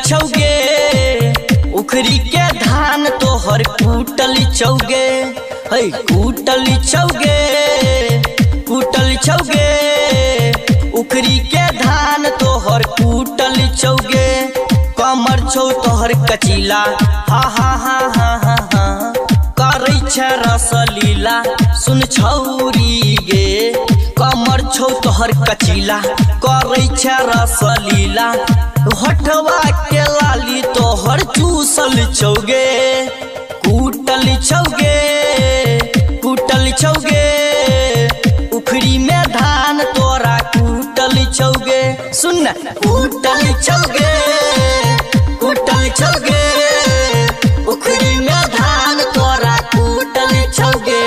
छौगे, उखरी के धान तोहर कूटल छौगे, है कूटल छौगे, कूटल छौगे, उखरी के धान तोहर कूटल छौगे। कमर छौ तोहर कचीला, हा हा हा हा हा हा, करै छ रसलीला सुन छौरी गे। कमर छौ तोहर कचीला, करै छ रसलीला, होठवा के लाली तोहर चूसल छौगे, कूटल छौगे, कूटल छौगे, उखरी में धान तोरा कूटल छौगे। सुन कूटल छौगे, कूटल छौगे, उखरी में धान तोरा कूटल छौगे।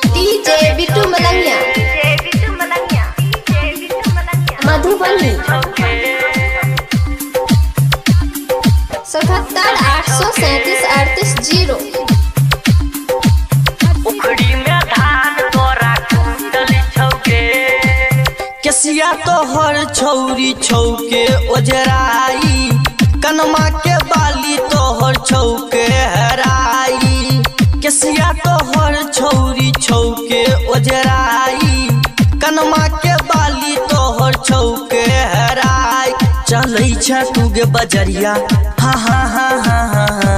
डीजे बिट्टू मलंगिया मधुबनी 77 837 38 0। उखड़ी में धान तोरा कूटल छौगे। केसिया तोहर छौरी छौके ओझराई, कनमा के बाली तोहर छौके हराई। केसिया तोहर छौरी छौके ओझराई, कनमा के बाली तोहर छौके हराई। चलै छ तुगे बजरिया, हा हा हा हा हा हा,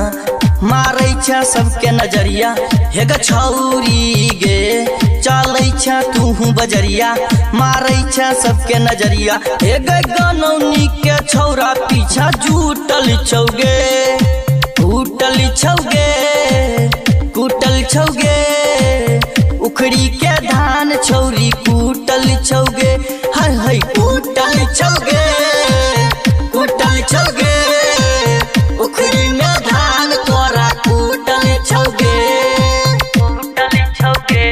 मारै छ सबके नजरिया, हे ग छौरी गे। चलै छ तू बजरिया, मारै छ सबके नजरिया, हे ग गनौनी के छौरा पीछा जुटल छौगे, कूटल छौगे, कूटल छौगे, उखड़ी के धान छौरी कूटल छौगे, हर है कूटल छौगे, कूटल छौगे, उखड़ी में धान तोरा कूटल छौगे, कूटल छौगे,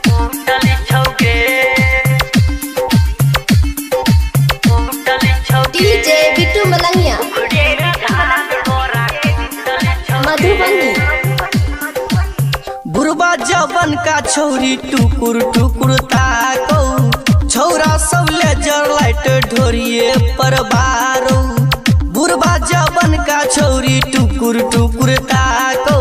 कूटल छौगे, कूटल छौगे। डीजे बिट्टू मलंगिया मधुबनी। बुढ़वा जवन का छौरी टुकुर टुकुर ताकौ, छौरा सब लेजर लाइट ढोरिए पर बारो। बुढ़वा जवन का छौरी टुकुर टुकुर ताकौ,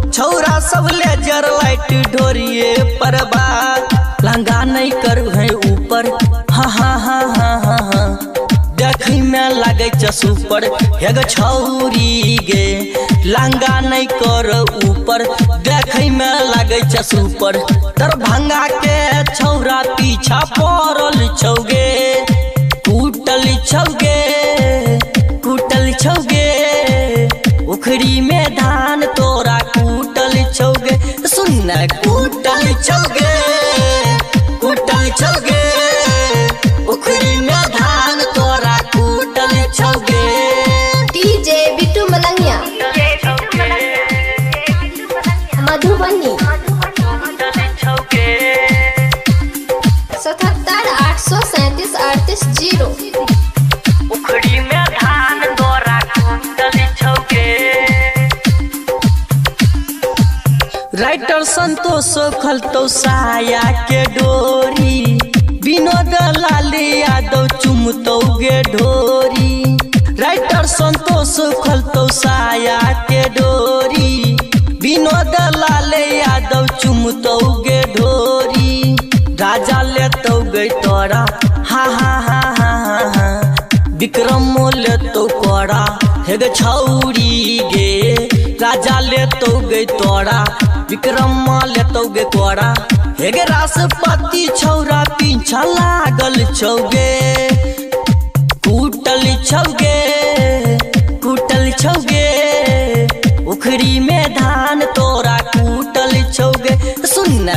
छौरा सब लेजर लाइट ढोरिए पर बार। लंगा नहीं कर है ऊपर, हा हा हा हा हा हा, देखै में लागे छ सुपर, हे ग छौरी गे। लंगा नहीं कर ऊपर, देखै में लागे छ सुपर, दरभंगा के छौरा पीछा पड़ल छौगे, कूटल छौगे, कूटल छौगे, उखड़ी में धान तोरा कूटल छौगे। सुन कूटल छौगे, कूटल छौगे, उखड़ी में धान तोरा कूटल छौगे। डीजे बिट्टू मलंगिया मधुबनी 77 837 38 0। उखड़ी में धान तोरा कूटल छौगे। राइटर संतोष खलतौ साया के डोरी, विनोद लाल यादव चुमतौ गे ढोरी। राइटर संतोष खलतौ साया के डोरी, विनोद लाल यादव चुमतौ गे ढोरी। राजा लेतौ गे तोरा, हा हा हा हा हा हा, विक्रम लेतौ कोरा, हे ग छौरी गे। राजा लेतौ गे तोरा, विक्रम लेतौ गे कोरा, हे गे राष्ट्रपति छौरा पीछा लागल छौगे, कूटल छौगे, कूटल छौगे, उखड़ी में धान तोरा कूटल छौगे। सुन